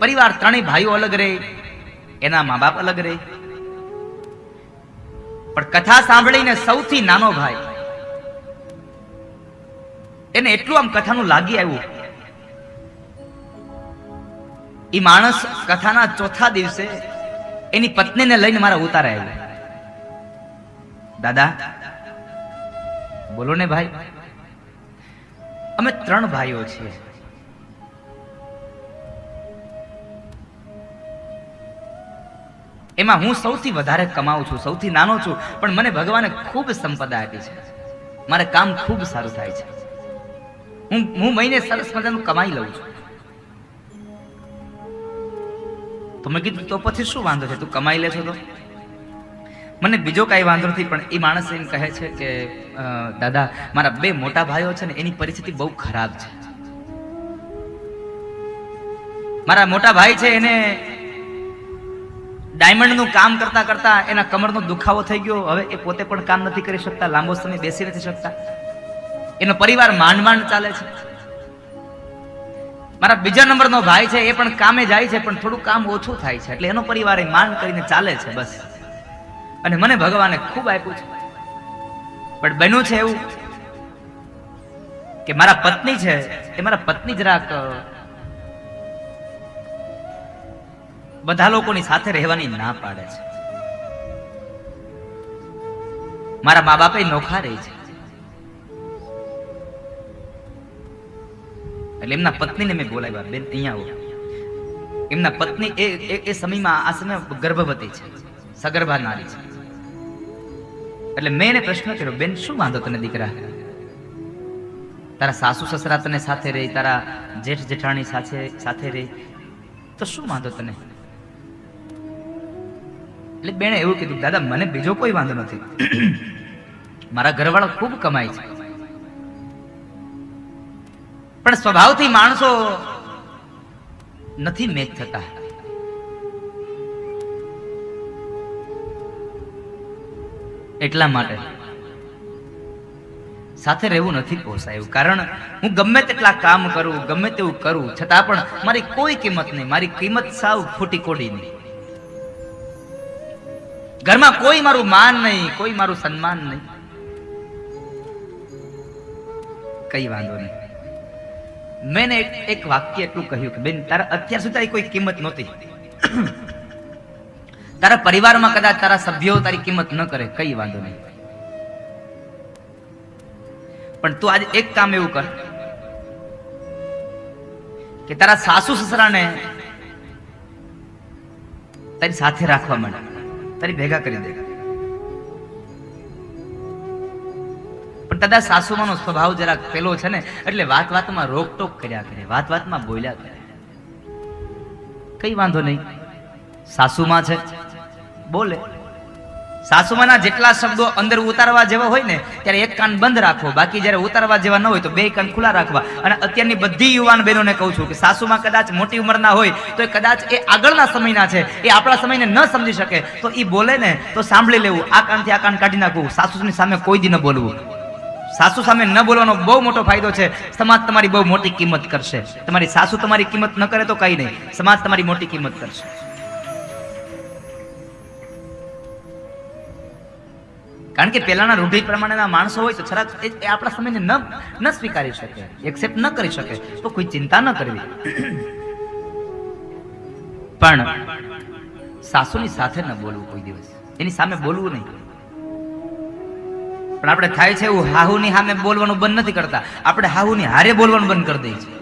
પરિવાર ત્રણેય ભાઈઓ અલગ રહે, એના મા બાપ અલગ રહે. પણ કથા સાંભળીને સૌથી નાનો ભાઈ એને એટલું આમ કથાનું લાગી આવ્યું. એ માણસ કથાના ચોથા દિવસે એની પત્નીને લઈને મારા ઉતારે આવ્યો. દાદા બોલો ને ભાઈ, અમે 3 ભાઈઓ છીએ. એમાં હું સૌથી વધારે કમાઉં છું, સૌથી નાનો છું, પણ મને ભગવાને ખૂબ સંપદા આપી છે. મારે કામ ખૂબ સારું થાય છે. હું મહિને સરસ મજાનું કમાઈ લઉં છું. તો મેં કીધું તો પછી શું વાંધો છે, તું કમાઈ લે છો તો મને બીજો કાંઈ વાંધો નથી. પણ એ માણસ એમ કહે છે કે દાદા મારા 2 મોટા ભાઈઓ છે ને એની પરિસ્થિતિ બહુ ખરાબ છે. મારા મોટા ભાઈ છે એને ડાયમંડનું કામ કરતા કરતા એના કમરનો દુખાવો થઈ ગયો. હવે એ પોતે પણ કામ નથી કરી શકતા, લાંબો સમય બેસી નથી શકતા. એનો પરિવાર માંડ માંડ ચાલે છે. મારા બીજા નંબરનો ભાઈ છે એ પણ કામે જાય છે, પણ થોડું કામ ઓછું થાય છે, એટલે એનો પરિવાર એ માંડ કરીને ચાલે છે બસ. અને મને ભગવાને ખૂબ આપ્યું છે. પણ બન્યું છે એવું કે મારા પત્ની છે એ મારા પત્ની જરાક બધા લોકોની સાથે રહેવાની ના પાડે છે. મારા મા બાપે નોખા રહે છે, એટલે એમના પત્નીને મેં બોલાવ્યા, બેન અહીંયા આવો. એમના પત્ની એ સમયમાં આ સમય ગર્ભવતી છે, સગર્ભા નારી છે. એટલે મેં એને પ્રશ્ન કર્યો, બેન શું વાંધો તને દીકરા? તારા સાસુ સસરા તને સાથે રહે, તારા જેઠ જેઠાણી સાથે રહે, તો શું વાંધો તને? એટલે બેને એવું કીધું, દાદા મને બીજો કોઈ વાંધો નથી, મારા ઘરવાળા ખૂબ કમાય છે, પણ સ્વભાવથી માણસો નથી મેચ થતા. એટલા માટે સાથે રહેવું નથી પોસાયું. કારણ હું ગમે તેટલા કામ કરું, ગમે તેવું કરું, છતાં પણ મારી કોઈ કિંમત નહીં. મારી કિંમત સાવ ફૂટી કોડી નહીં. ઘરમાં કોઈ મારું માન નહીં, કોઈ મારું સન્માન નહીં. કઈ વાંધો નહીં. મેં એક વાક્ય એટલું કહ્યું કે બેન તારા અત્યાર સુધી કોઈ કિંમત નહોતી, તારા પરિવારમાં કદાચ તારા સભ્યો તારી કિંમત ન કરે, કઈ વાંધો નહીં, પણ તું આજે એક કામ એવું કર કે તારા સાસુ સસરાને તારી સાથે રાખવા માંડ, તારી ભેગા કરી દે. પણ દાદા સાસુમાનો સ્વભાવ જરાક પેલો છે ને, એટલે વાત વાતમાં રોકટોક કર્યા કરે, વાત વાતમાં બોલ્યા કરે. કઈ વાંધો નહીં, સાસુમાં છે બોલે. સાસુમાના જેટલા શબ્દો અંદર ઉતારવા જેવા હોય ને ત્યારે એક કાન બંધ રાખવો, બાકી જ્યારે ઉતારવા જેવા ન હોય તો 2 કાન ખુલ્લા રાખવા. અને અત્યારની બધી યુવાન બહેનોને કહું છું કે સાસુમાં કદાચ મોટી ઉંમરના હોય તો કદાચ એ આગળના સમયના છે, એ આપણા સમયને ન સમજી શકે, તો એ બોલે ને તો સાંભળી લેવું, આ કાનથી આ કાન કાઢી નાખવું. સાસુની સામે કોઈ દી ન બોલવું. સાસુ સામે ન બોલવાનો બહુ મોટો ફાયદો છે. સમાજ તમારી બહુ મોટી કિંમત કરશે. તમારી સાસુ તમારી કિંમત ન કરે તો કઈ નહીં, સમાજ તમારી મોટી કિંમત કરશે. કારણ કે પહેલાના રૂઢિ પ્રમાણેના માણસો હોય તો છરાક એ આપણા સમયને ન સ્વીકારી શકે, એક્સેપ્ટ ન કરી શકે, તો કોઈ ચિંતા ન કરવી. પણ સાસુની સાથે ન બોલવું કોઈ દિવસ, એની સામે બોલવું નહીં. પણ આપણે થાય છે એવું, હાહુની સામે બોલવાનું બંધ નથી કરતા, આપણે હાહુની હારે બોલવાનું બંધ કરી દઈએ છીએ.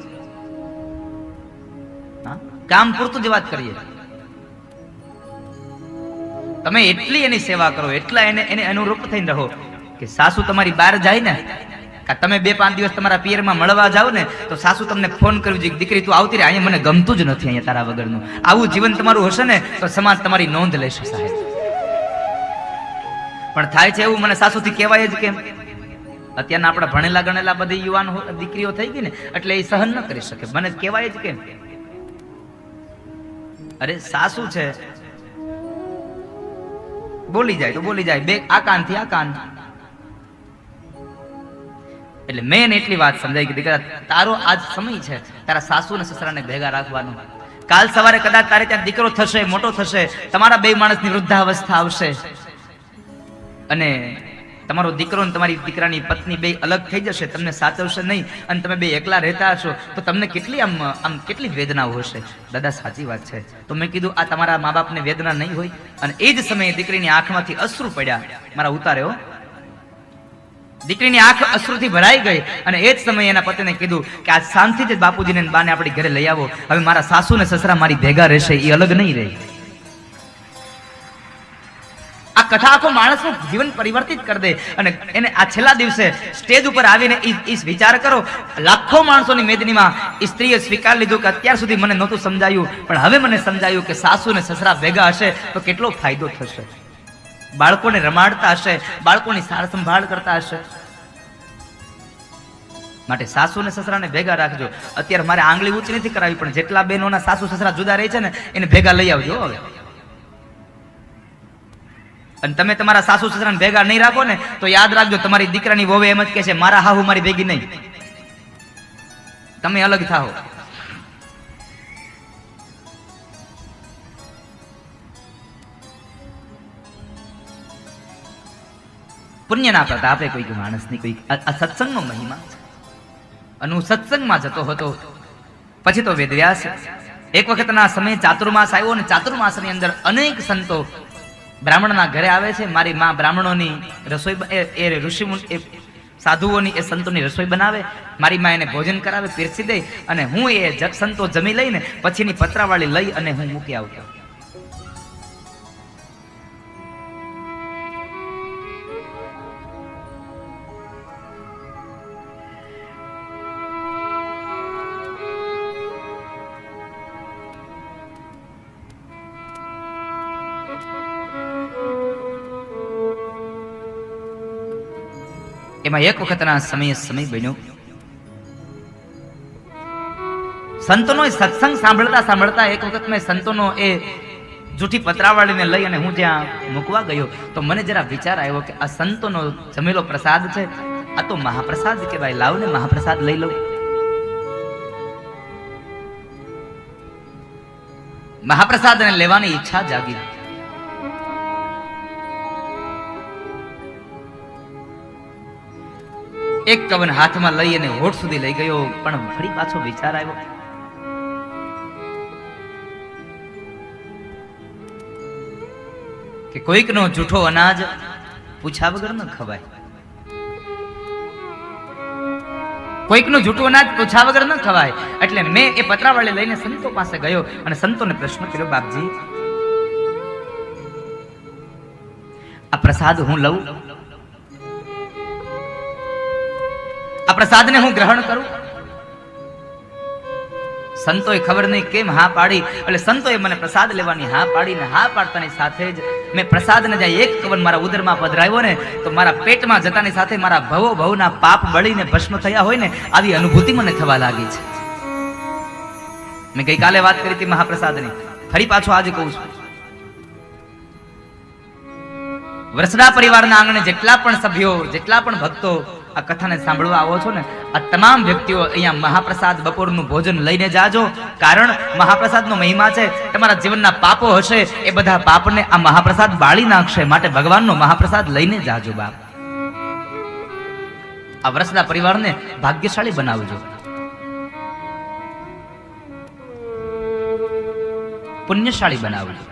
કામ પૂરતું જ વાત કરીએ. તમે એટલી એની સેવા કરો, એટલા એને અનુરૂપ થઈને રહો કે સાસુ તમારી બહાર જાય ને, તમે 2-5 દિવસ તમારા પિયરમાં મળવા જાવ ને તો સાસુ તમને ફોન કરવી જોઈએ, દીકરી તું આવતી રહે, અહીંયા મને ગમતું જ નથી અહીંયા તારા વગરનું. આવું જીવન તમારું હશે ને તો સમાજ તમારી નોંધ લેશે સાહેબ. પણ થાય છે એવું, મને સાસુથી કહેવાય જ કેમ? અત્યારના આપણા ભણેલા ગણેલા બધી યુવાન દીકરીઓ થઈ ગઈ ને એટલે એ સહન ન કરી શકે. મને કહેવાય જ કેમ? અરે સાસુ છે, બોલી જાય તો બોલી જાય, 2 આ કાનથી આ કાન. એટલે મેં એટલી વાત સમજાય કે દીકરા તારો આજ સમય છે તારા સાસુ અને સસરાને ભેગા રાખવાનો. કાલ સવારે કદાચ તારે ત્યાં દીકરો થશે, મોટો થશે, તમારા બે માણસની વૃદ્ધાવસ્થા આવશે અને તમારો દીકરો અને તમારી દીકરાની પત્ની બે અલગ થઈ જશે, તમને સાચવશે નહીં અને તમે બે એકલા રહેતા હશો, તો તમને કેટલી આમ કેટલી વેદનાઓ હશે. દાદા સાચી વાત છે. તો મેં કીધું આ તમારા મા બાપને વેદના નહીં હોય? અને એ જ સમયે દીકરીની આંખમાંથી અશ્રુ પડ્યા. મારા ઉતારે હો, દીકરીની આંખ અશ્રુથી ભરાઈ ગઈ અને એ જ સમયે એના પતિને કીધું કે આ શાંતિથી જ બાપુજીને બાને આપણી ઘરે લઈ આવો. હવે મારા સાસુ ને સસરા મારી ભેગા રહેશે, એ અલગ નહીં રહે. આ કથા આખો માણસનું જીવન પરિવર્તિત કરી દે. અને એને આ છેલ્લા દિવસે સ્ટેજ ઉપર આવીને વિચાર કરો, લાખો માણસોની મેદનીમાં સ્ત્રીએ સ્વીકાર લીધું કે અત્યાર સુધી મને નહોતું સમજાયું, પણ હવે મને સમજાયું કે સાસુ ને સસરા ભેગા હશે તો કેટલો ફાયદો થશે. બાળકોને રમાડતા હશે, બાળકોની સાર સંભાળ કરતા હશે. માટે સાસુ ને સસરાને ભેગા રાખજો. અત્યારે મારે આંગળી ઊંચી નથી કરાવી, પણ જેટલા બહેનોના સાસુ સસરા જુદા રહે છે ને એને ભેગા લઈ આવજો હવે. અને તમે તમારા સાસુ સસરાને ભેગા નહીં રાખો ને તો યાદ રાખજો, તમારી દીકરાની વહુ એમ જ કહે છે મારા હાહુ મારી ભેગી નહીં, તમે અલગ થાઓ. પુણ્યના પ્રતાપે કોઈ માણસની કોઈ આ સત્સંગનો મહિમા છે. અને હું સત્સંગમાં જતો હતો, પછી તો વેદવ્યાસ એક વખતના સમયે ચાતુર્માસ આવ્યો અને ચાતુર્માસની અંદર અનેક સંતો બ્રાહ્મણના ઘરે આવે છે. મારી માં બ્રાહ્મણોની રસોઈ, એ ઋષિ સાધુઓની, એ સંતોની રસોઈ બનાવે. મારી માં એને ભોજન કરાવે, પીરસી દે અને હું એ સંતો જમી લઈને પછીની પતરાવાળી લઈ અને હું મૂકી આવતો. એમાં એક વખતના સમય બન્યો, સંતોનો સત્સંગ સાંભળતા સાંભળતા એક વખત મેં સંતોનો એ જૂઠી પતરાવાળીને લઈ અને હું જ્યાં મૂકવા ગયો તો મને જરા વિચાર આવ્યો કે આ સંતોનો જમેલો પ્રસાદ છે, આ તો મહાપ્રસાદ કહેવાય, લાવ ને મહાપ્રસાદ લઈ લઉં. મહાપ્રસાદને લેવાની ઈચ્છા જાગી. એક કવન હાથમાં લઈ અને હોઠ સુધી લઈ ગયો, પણ ફરી પાછો વિચાર આવ્યો કે કોઈકનો જૂઠો અનાજ પૂછ્યા વગર ન ખવાય, કોઈકનું જૂઠું અનાજ પૂછ્યા વગર ન ખવાય. એટલે મેં એ પતરાવાળી લઈને સંતો પાસે ગયો અને સંતોને પ્રશ્ન કર્યો, બાપજી આ પ્રસાદ હું લઉં, આ પ્રસાદને હું ગ્રહણ કરું? સંતોએ ખબર નહીં કેમ હા પાડી, એટલે સંતોએ મને પ્રસાદ લેવાની હા પાડીને હા પાડતાની સાથે જ મેં પ્રસાદને જ્યાં એક કવન મારા ઉદરમાં પધરાવ્યો ને તો મારા પેટમાં જતાની સાથે મારા ભવના પાપ બળીને ભસ્મ થયા હોય ને આવી અનુભૂતિ મને થવા લાગી છે. મેં ગઈકાલે વાત કરી હતી મહાપ્રસાદની, ફરી પાછો આજે કહું છું. વરસડા પરિવારના આંગણે જેટલા પણ સભ્યો, જેટલા પણ ભક્તો આ કથાને સાંભળવા આવો છો ને, આ તમામ વ્યક્તિઓ અહીંયા મહાપ્રસાદ બપોરનું ભોજન લઈને જાજો. કારણ મહાપ્રસાદનો મહિમા છે, તમારા જીવનના પાપો હશે એ બધા પાપને આ મહાપ્રસાદ બાળી નાખશે. માટે ભગવાનનો મહાપ્રસાદ લઈને જાજો બાપ. આ વરસડા પરિવારને ભાગ્યશાળી બનાવજો, પુણ્યશાળી બનાવજો.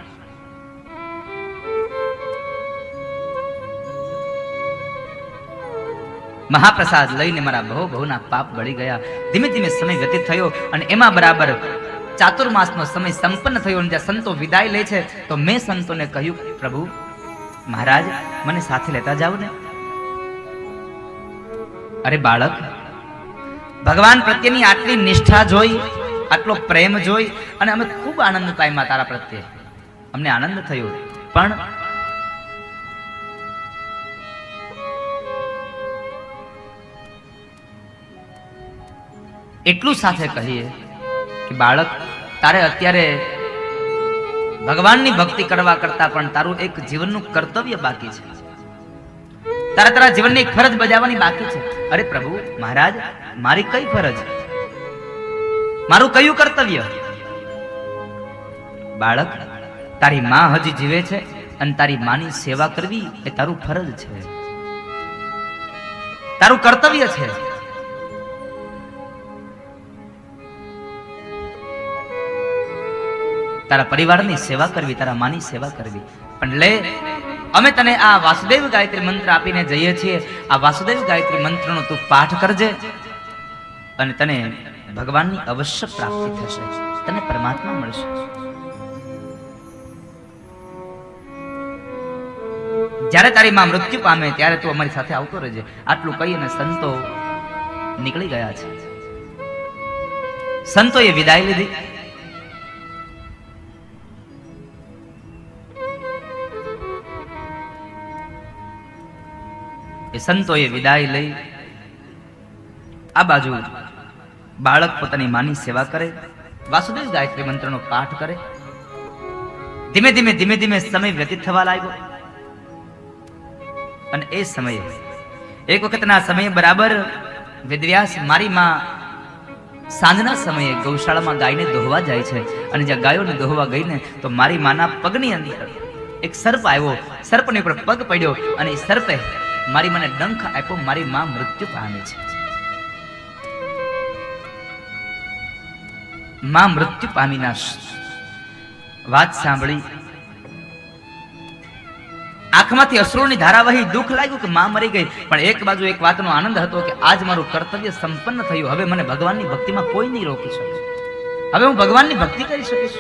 મહાપ્રસાદ લઈને મારા બહુના પાપ બળી ગયા. ધીમે ધીમે સમય વ્યતીત થયો અને એમાં બરાબર ચાતુર્માસનો સમય સંપન્ન થયો. અને જ્યાં સંતો વિદાય લે છે તો મેં સંતોને કહ્યું, પ્રભુ મહારાજ મને સાથે લેતા જાવ ને. અરે બાળક, ભગવાન પ્રત્યેની આટલી નિષ્ઠા જોઈ, આટલો પ્રેમ જોઈ અને અમે ખૂબ આનંદ પામ્યા તારા પ્રત્યે, અમને આનંદ થયો. પણ એટલું સાથે કહીએ કે બાળક, તારે અત્યારે ભગવાનની ભક્તિ કરવા કરતા પણ તારું એક જીવનનું કર્તવ્ય બાકી છે, તારા જીવનની એક ફરજ બજાવવાની બાકી છે. અરે પ્રભુ મહારાજ, મારી કઈ ફરજ, મારું કયું કર્તવ્ય? બાળક, તારી માં હજી જીવે છે અને તારી માની સેવા કરવી એ તારું ફરજ છે, તારું કર્તવ્ય છે. તારા પરિવારની સેવા કરવી, તારા માની સેવા કરવી. પણ લે, અમે તને આ વાસુદેવ ગાયત્રી મંત્ર આપીને જઈએ છીએ. આ વાસુદેવ ગાયત્રી મંત્રનો તું પાઠ કરજે અને તને ભગવાનની અવશ્ય પ્રાપ્તિ થશે, તને પરમાત્મા મળશે. જ્યારે તારી માં મૃત્યુ પામે ત્યારે તું અમારી સાથે આવતો રહેજે. આટલું કહીને સંતો નીકળી ગયા છે. સંતોએ વિદાય લીધી. એ સંતોએ વિદાય લઈ આ બાજુ બાળક પોતાની માની સેવા કરે, વાસુદેવ ગાયત્રી મંત્રનો પાઠ કરે. ધીમે ધીમે ધીમે ધીમે સમય વ્યતીત થવા લાગ્યો. અને એ સમયે એક વખતના સમયે બરાબર વેદવ્યાસ મારી માં સાંજના સમયે ગૌશાળામાં ગાયને દોહવા જાય છે. અને જ્યાં ગાયોને દોહવા ગઈને તો મારી માના પગની અંદર એક સર્પ આવ્યો. સર્પની ઉપર પગ પડ્યો અને એ સર્પે મારી મને ડંખ આપ્યો. મારી માં મૃત્યુ પામી છે. માં મૃત્યુ પામીના વાત સાંભળી આંખમાંથી અશ્રુની ધારા વહી. દુઃખ લાગ્યું કે માં મરી ગઈ. પણ એક બાજુ એક વાતનો આનંદ હતો કે આજ મારું કર્તવ્ય સંપન્ન થયું. હવે મને ભગવાનની ભક્તિમાં કોઈ નહીં રોકી શકે. હવે હું ભગવાનની ભક્તિ કરી શકીશ.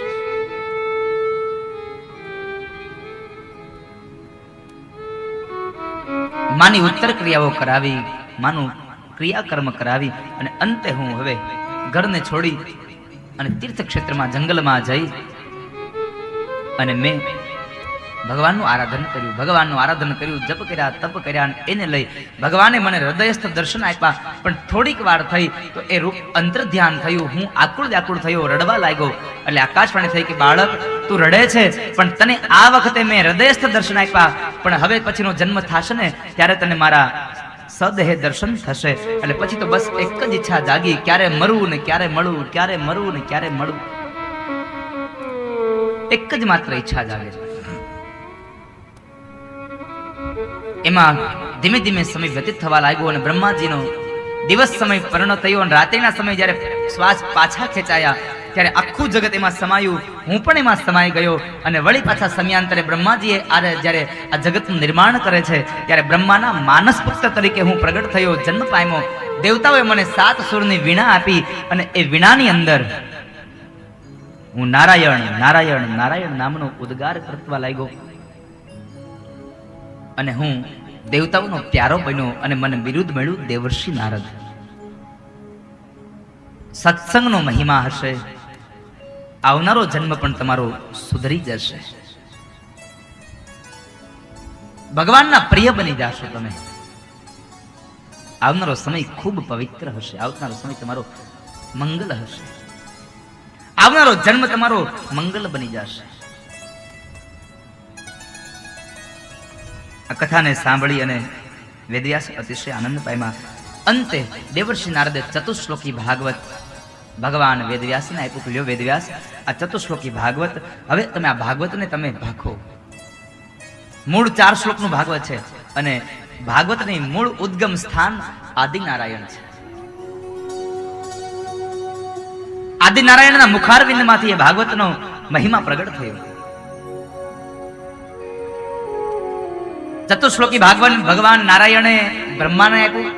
માની ઉત્તર ક્રિયાઓ કરાવી, માનું ક્રિયાકર્મ કરાવી અને અંતે હું હવે ઘરને છોડી અને તીર્થ ક્ષેત્રમાં જંગલમાં જઈ અને મેં ભગવાનનું આરાધન કર્યું. ભગવાનનું આરાધન કર્યું, જપ કર્યા, તપ કર્યા. એને લઈ ભગવાને મને હૃદયસ્થ દર્શન આપ્યા. પણ થોડીક વાર થઈ તો એ રૂપ અંતર ધ્યાન થયું. હું આકુળ વ્યાકુળ થયો, રડવા લાગ્યો. એટલે આકાશવાણી થઈ કે બાળક, તું રડે છે, પણ તને આ વખતે મેં હૃદયસ્થ દર્શન આપ્યા. પણ હવે પછીનો જન્મ થશે ને ત્યારે તને મારા સદેહ દર્શન થશે. એટલે પછી તો બસ એક જ ઈચ્છા જાગી, ક્યારે મરવું ને ક્યારે મળવું, ક્યારે મરવું ને ક્યારે મળવું. એક જ માત્ર ઈચ્છા જાગે. એમાં ધીમે ધીમે સમય વ્યતીત થવા લાગ્યો અને બ્રહ્માજીનો દિવસ સમય પૂર્ણ થયો અને રાત્રિના સમય જ્યારે શ્વાસ પાછા ખેંચાયા ત્યારે આખું જગત એમાં સમાયું. હું પણ એમાં સમાઈ ગયો. અને વળી પાછા સમયાંતરે બ્રહ્માજીએ જ્યારે આ જગતનું નિર્માણ કરે છે ત્યારે બ્રહ્માના માનસ પુત્ર તરીકે હું પ્રગટ થયો, જન્મ પામ્યો. દેવતાઓએ મને 7 સુરની વીણા આપી અને એ વીણાની અંદર હું નારાયણ નારાયણ નારાયણ નામનો ઉદ્ગાર કરતા લાગ્યો. અને હું દેવતાઓનો પ્યારો બન્યો અને મને બિરુદ મળ્યું દેવર્ષિ નારદ. સત્સંગનો મહિમા હશે. આવનારો જન્મ પણ તમારો સુધરી જશે. ભગવાનના પ્રિય બની જશો તમે. આવનારો સમય ખૂબ પવિત્ર હશે. આવનારો સમય તમારો મંગલ હશે. આવનારો જન્મ તમારો મંગલ બની જશે. આ કથાને સાંભળી અને વેદવ્યાસ અતિશય આનંદ પામ્યા. અંતે દેવર્ષિ નારદે ચતુશ્લોકી ભાગવત ભગવાન વેદવ્યાસને આપ્યું. લ્યો વેદવ્યાસ, આ ચતુશ્લોકી ભાગવત, હવે તમે આ ભાગવતને તમે ભાખો. મૂળ 4 શ્લોકનું ભાગવત છે અને ભાગવતની મૂળ ઉદ્ગમ સ્થાન આદિનારાયણ છે. આદિનારાયણના મુખારવિંદમાંથી એ ભાગવતનો મહિમા પ્રગટ થયો. ચતુશ્લોકી ભાગવત ભગવાન નારાયણે બ્રહ્માને આપ્યું,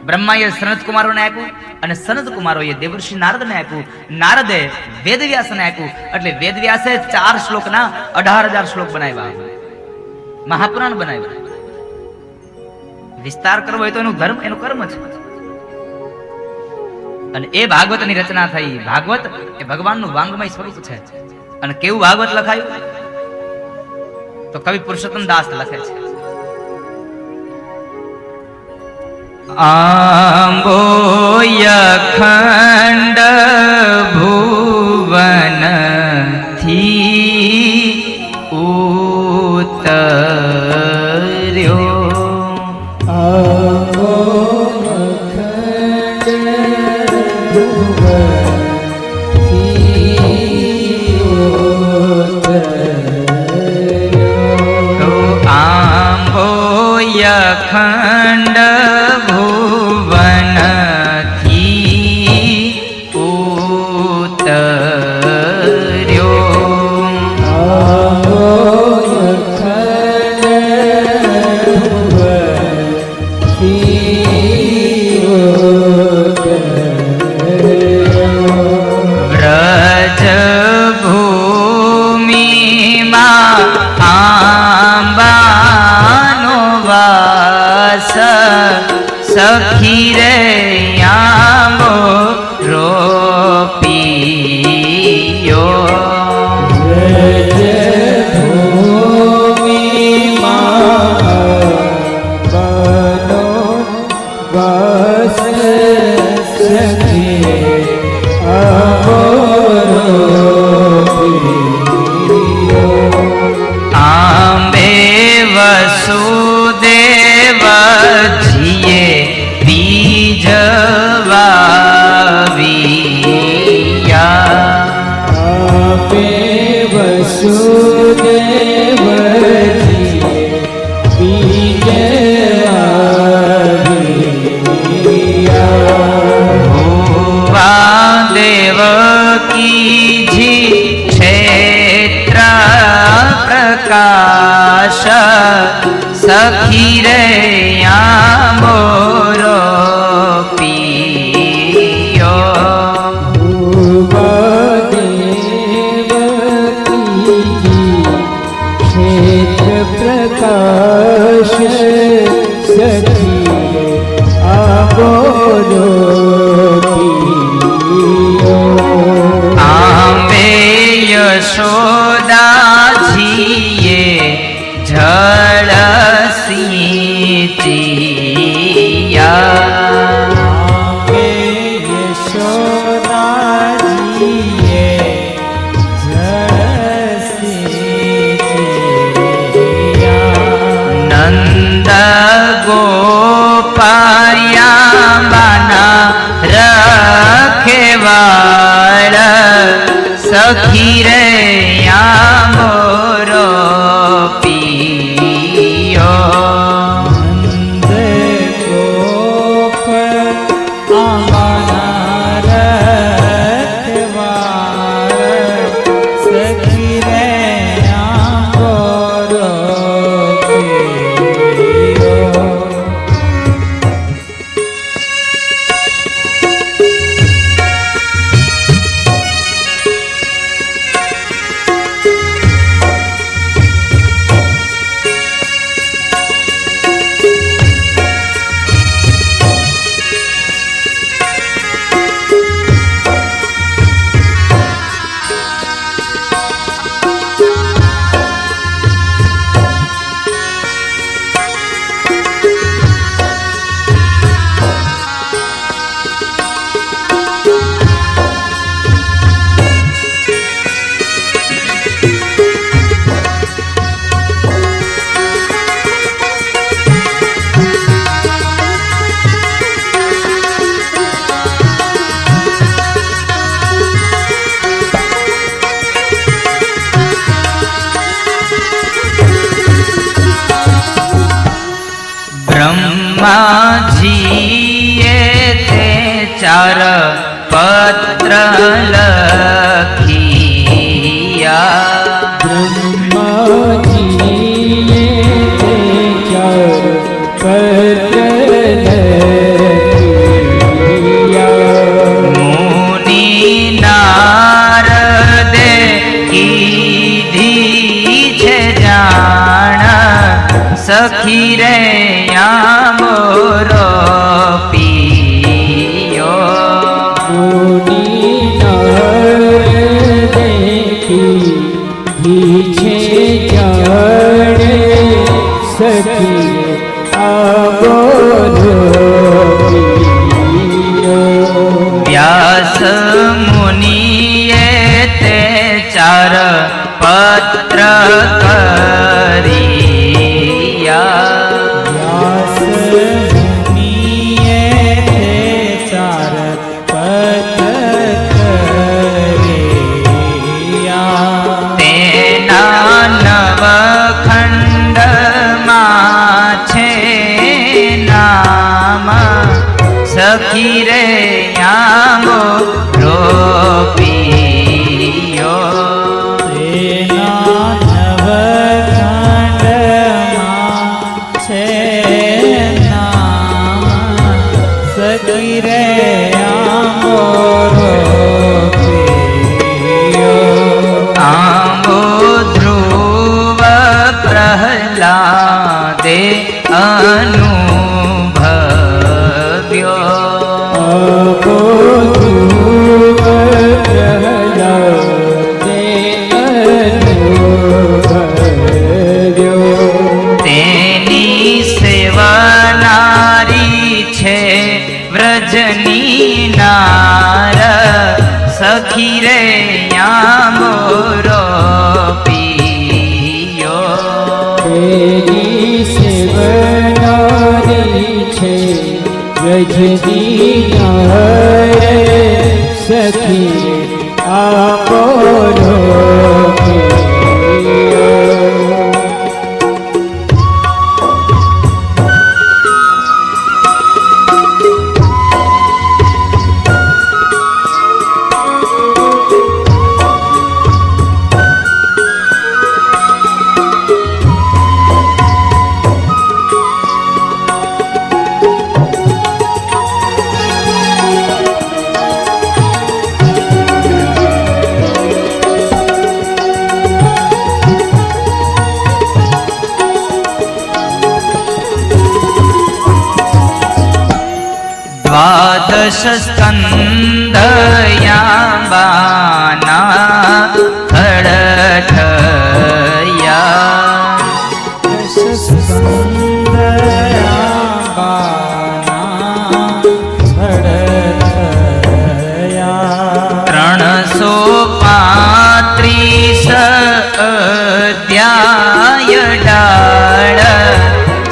બ્રહ્માએ સનત કુમારોને આપ્યું અને સનત કુમારોએ દેવર્ષિ નારદને આપ્યું, નારદે વેદવ્યાસને આપ્યું. એટલે વેદવ્યાસે 4 શ્લોકના 18,000 શ્લોક બનાવ્યા, મહાપુરાણ બનાવ્યા. વિસ્તાર કરવો હોય તો એનું ધર્મ, એનું કર્મ છે. અને એ ભાગવતની રચના થઈ. ભાગવત એ ભગવાનનું વાંગમય સ્વરૂપ છે. અને કેવું ભાગવત લખાયું તો કવિ પુરુષોત્તમ દાસ લખે છે, આંબોય ખંડ ભુવન થી ઉતર્યો, સખી રે આંબો રોપિયો આંબે વસુદેવજીએ બીજ વાવ્યા આપે વસુદેવજીએ બીજ ભુવા દેવકીજી ક્ષેત્ર પ્રકાશ સખી રે આંબો રોપિયો ક્ષેત્ર પ્રકાશ સખી આંબો આંબે યશોદાજીએ જળ સિંચિયા યશોદાજીએ નંદ ગોપાયા બાના રખેવાળ સખી રે આંબો રોપિયો બ્રહ્માજીએ તે ચાર પત્ર લખિયા બ્રહ્માજીએ તે ચાર પત્ર લખ્યા મુનિ નારદે કીધી છે જાણ સખી રે આંબો રોપિયો મુનિ નારદે કીધી છે જાણે સખી આંબો રોપિયો વ્યાસ મુનિએ તે ચાર પત્ર કર્યા વ્યાસ મુનિએ તે ચાર પત્ર કર્યા તેના નવખંડમાં છે નામ સખી રે આંબો રોપિયો તેના નવખંડમાં છે નામ સખી રે આંબો રોપિયો આંબો ધ્રુવ પ્રહલાદે અનુ સખી રે આંબોરો પીયો તેરી સેવનારી છે ગજની રે સખી આપોરો દ્વાદશ સ્કંદયાબાના ખડઠયા 335 અધ્યાય ડાળ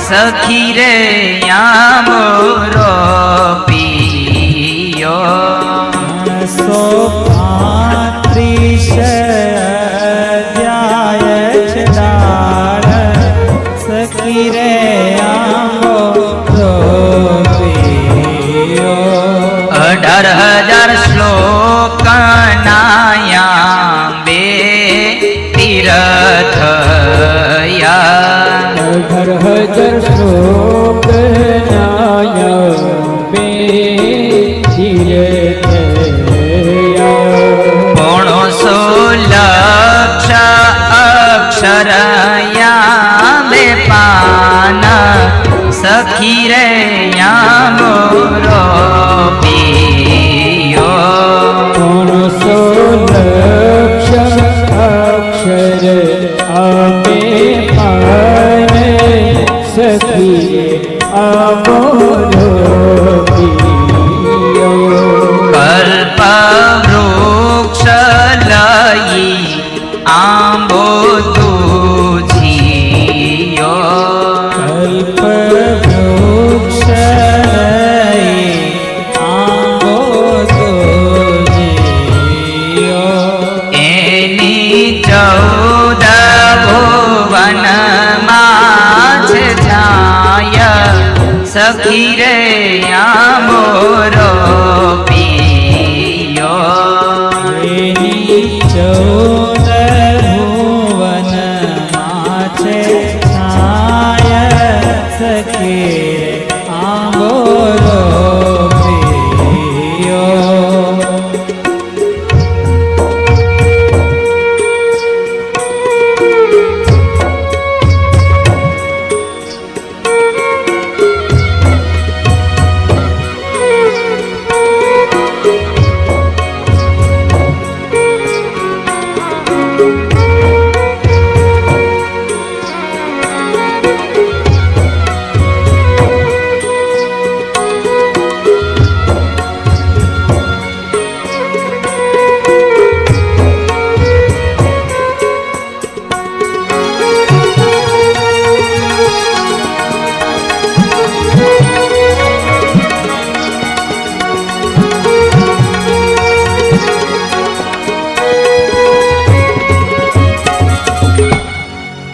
સખી રે આંબોરો પીયો 335 અધ્યાય ડાળ સખી રે આંબોરો પીયો 18,000 શ્લોક નાયા બે તીરથયા 18,000 શ્લોક નાયા બે તીરથયા 500 લક્ષ અક્ષરયા બે પાન સખી રે આંબોરો પીયો 500 લક્ષ અક્ષર આપે પાને સખી આપોરો પીયો કલ્પ વૃક્ષ લઈ આંબો દૂધિયો કલ્પ વૃક્ષ લઈ આંબો દૂધિયો એની 14 ભુવનમાં છે છાય સખી રે આંબોરો પીયો એની 14 ભુવનમાં છે છાય સખી આંબોરો પીયો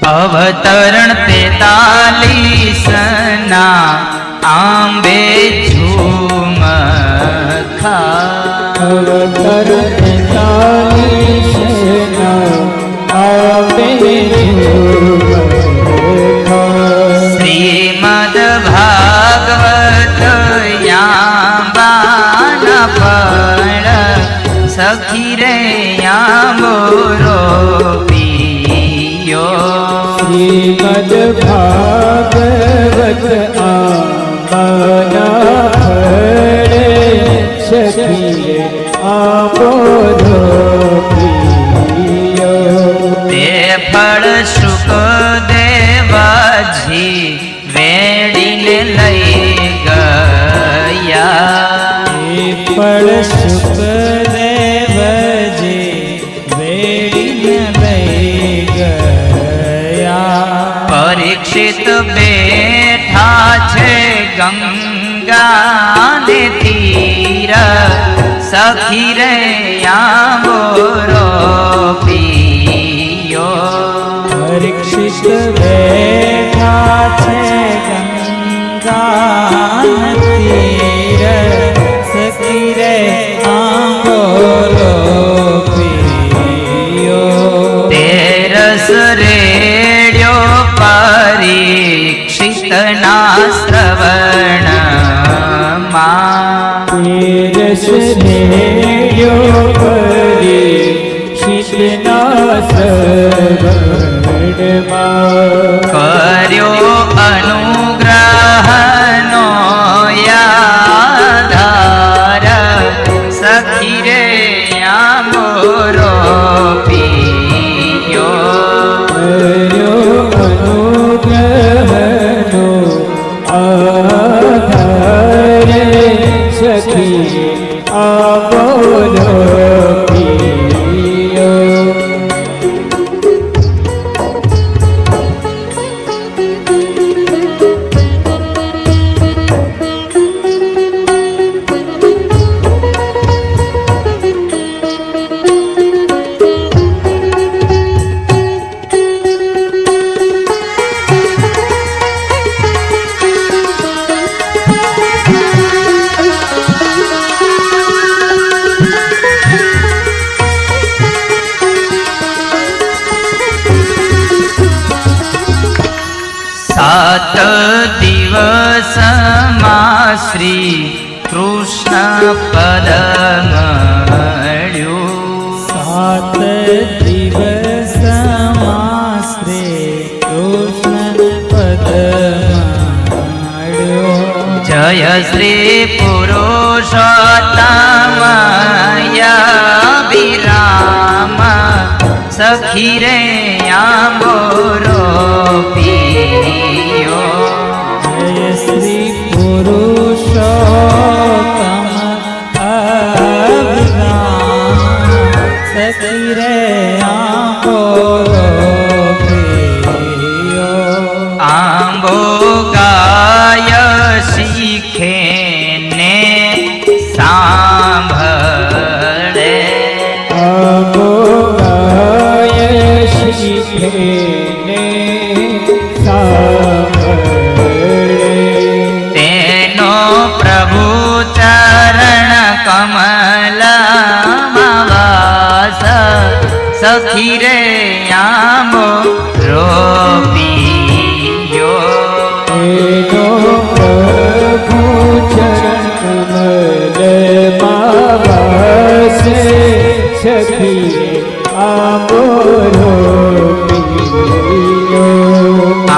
અવતરણ 43 ના આંબે ઝૂમ ખા અવતર 43 આપે શ્રીમદ ભાગવત યાંબાના ફળ સખી રે આંબોરો પીયો શ્રીમદ ભાગવત આંબાના ફળે સખી આપોરો પીયો તે ફળ શુકદેવજી વેડીને લઈ ગયા ફળ સુખદેવજી પરીક્ષિત બેઠા છે ગંગાને તીર સખી રે આંબોરો પિયો પરીક્ષિત બેઠા છે ગંગા તીર સખી રે આંબોરો પિયો તેરસ રેડ્યો પરીક્ષિતના શ્રવણમાં તેરસ રેડ્યો પરીક્ષિતના શ્રવણમાં કર્યો અનુગ્રહનો યાધાર સખી રે આંબોરો પિયો કર્યો અનુગ્રહનો આધાર સખી આંબોરો પિયો સાત દિવસમાં શ્રી કૃષ્ણ પદ મળ્યું સાત દિવસમાં શ્રી કૃષ્ણ પદ મળ્યો જય શ્રી પુરુષોત્તમ વિરામ સખી રે આંબોરો પિયો જય શ્રી પુરુષોત્તમ અભિરામ સખી રે આંબોરો પિયો આંબો ગાય શીખે ને સાંભળે આંબો ગાય શીખે ને સાંભળે તેનો પ્રભુ ચરણ કમલમાં વાસ સખી રે આંબો રોપિયો એનો પ્રભુ ચરણ કમલમાં વાસે સખી આંબોરો પિયો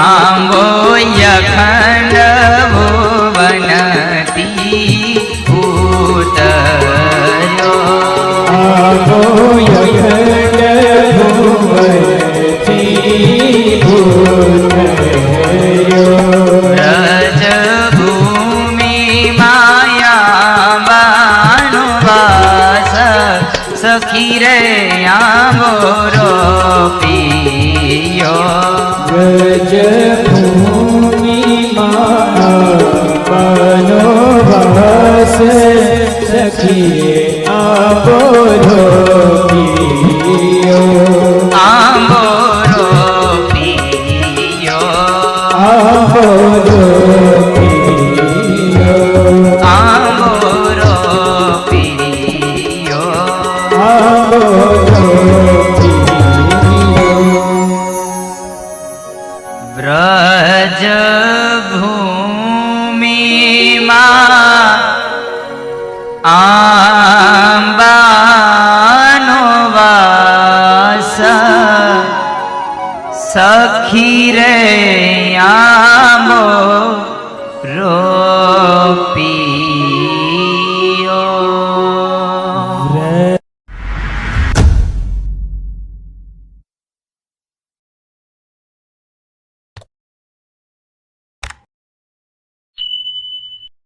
આંબો યખંડ ભુવનથી ઉતર્યો આંબો યખંડ ભુવનથી ઉતર્યો વ્રજ ભૂમિ માયા વાસ સખી રે આંબોરો પિયો વ્રજ ભૂમિમાં વનવાસ સખી આંબોરો પિયો આંબોરો પિયો આંબોરો પિયો આંબોરો પિયો આંબોરો પિયો વ્રજ ભૂમિમાં આંબાનો વાસ સખી રે આંબો